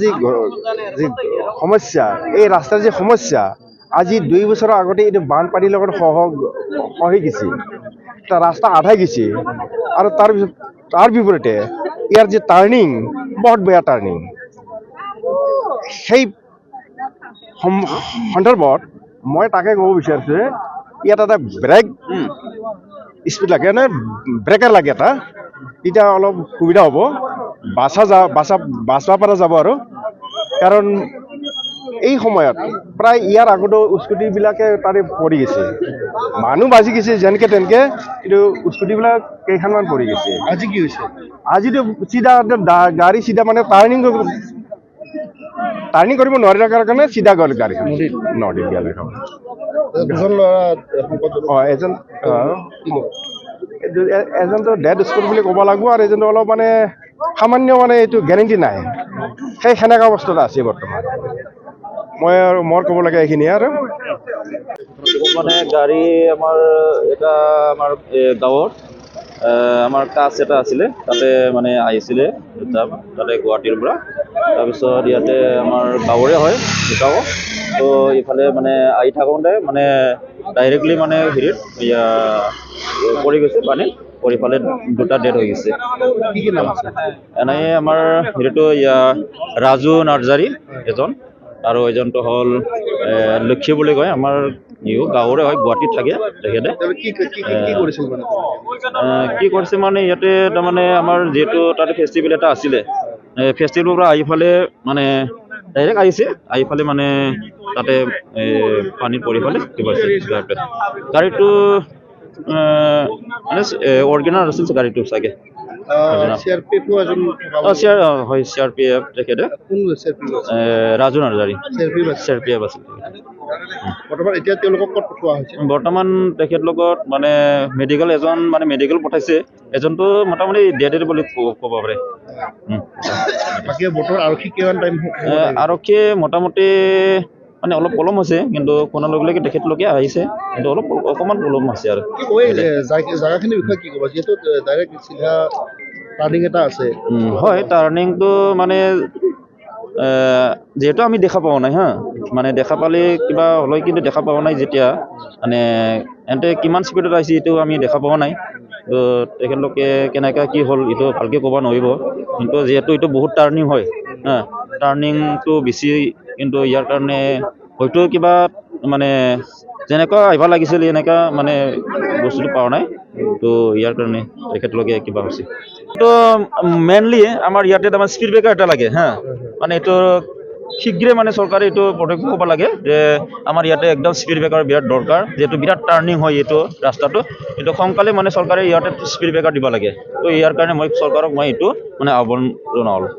যি সমস্যা এই ৰাস্তাৰ যি সমস্যা আজি 2 বছৰৰ আগতে এইটো বানপানীৰ লগত হৈ গৈছে এটা ৰাস্তা আধাই গৈছে আৰু তাৰ বিপৰীতে ইয়াৰ যে টাৰ্ণিং বহুত বেয়া টাৰ্ণিং সেই সন্দৰ্ভত মই তাকে ক'ব বিচাৰিছো ইয়াত এটা ব্ৰেক স্পীড লাগে মানে ব্ৰেকাৰ লাগে এটা তেতিয়া অলপ সুবিধা হ'ব বাচা পৰা যাব আৰু কাৰণ এই সময়ত প্ৰায় ইয়াৰ আগতো স্কুটিবিলাকে তাৰে পৰি গৈছে মানুহ বাচি গৈছে যেনেকে তেনেকে কিন্তু স্কুটিবিলাক কেইখনমান পৰি গৈছে আজি কি হৈছে আজিতো চিধা গাড়ী চিধা মানে টাৰ্ণিং কৰিব নোৱাৰিলে কাৰণে চিধা গ'ল গাড়ীখন নদীত গ'লে দুজন ল'ৰা এজনটো ডেড স্পট বুলি ক'ব লাগিব আৰু এজনটো অলপ মানে সামান্য মানে এইটো গেৰেণ্টি নাই সেই সেনেকা অৱস্থাত আছে বৰ্তমান মই আৰু মোৰ ক'ব লাগে এইখিনিয়ে আৰু মানে গাড়ী আমাৰ এটা আমাৰ গাঁৱত আমাৰ কাছ এটা আছিলে তাতে মানে আহিছিলে তাতে গুৱাহাটীৰ পৰা তাৰপিছত ইয়াতে আমাৰ গাঁৱৰে হয় গাঁও তো ইফালে মানে আহি থাকোঁতে মানে ডাইৰেক্টলি মানে হেৰিত পৰি গৈছে পানীত পৰি ফালে দুটা ডেড হৈ গৈছে এনেই আমাৰ হেৰিটো ৰাজু নাৰ্জাৰী এজন আৰু এজনটো হ'ল লক্ষ্মী বুলি কয় আমাৰ গাঁৱৰে হয় গুৱাহাটীত থাকে তেখেতে কি কৰিছে মানে ইয়াতে তাৰমানে আমাৰ যিহেতু তাতে ফেষ্টিভেল এটা আছিলে ফেষ্টিভেলৰ পৰা আহি ফালে মানে ডাইৰেক্ট আহিছে আহি ফালে মানে তাতে পানীত পৰি ফালে কিবা গাড়ীটো মানে অৰিজিনেল আছিল গাড়ীটো চাগে CRPF তেখেতে ৰাজু নাৰ্জাৰী CRPF আছিল বৰ্তমান তেখেতলোকক মানে মেডিকেল পঠাইছে এজনটো মোটামুটি ডেড বুলি ক'ব পাৰে আৰক্ষীয়ে মোটামুটি মানে অলপ পলম হৈছে কিন্তু কোনলৈকে তেখেতলোকে আহিছে কিন্তু অকণমান পলম হৈছে আৰু জাগাখিনিৰ বিষয়ে কি ক'ব যিহেতু ডাইৰেক্ট চিধা টাৰ্ণিং এটা আছে হয় টাৰ্ণিংটো মানে যিহেতু আমি দেখা পোৱা নাই মানে দেখা পালে কিবা হ'লে কিন্তু দেখা পোৱা নাই যেতিয়া মানে এন্তে কিমান স্পীডত আহিছে এইটো আমি দেখা পোৱা নাই তো তেখেতলোকে কেনেকৈ কি হ'ল এইটো ভালকৈ ক'ব নোৱাৰিব কিন্তু যিহেতু এইটো বহুত টাৰ্ণিং হয় টাৰ্ণিংটো বেছি কিন্তু ইয়াৰ কাৰণে হয়তো কিবা মানে যেনেকুৱা আহিব লাগিছিল এনেকুৱা মানে বস্তুটো পোৱা নাই তো ইয়াৰ কাৰণে তেখেতলোকে কিবা হৈছে তো মেইনলি আমাৰ ইয়াতে তাৰমানে স্পীড ব্ৰেকাৰ এটা লাগে মানে এইটো শীঘ্ৰে মানে চৰকাৰে এইটো পদক্ষেপ ল'ব লাগে যে আমাৰ ইয়াতে একদম স্পীড ব্ৰেকাৰ বিৰাট দৰকাৰ যিহেতু বিৰাট টাৰ্ণিং হয় এইটো ৰাস্তাটো এইটো সোনকালে মানে চৰকাৰে ইয়াতে স্পীড ব্ৰেকাৰ দিব লাগে তো ইয়াৰ কাৰণে চৰকাৰক মই এইটো মানে আহ্বান জনালোঁ।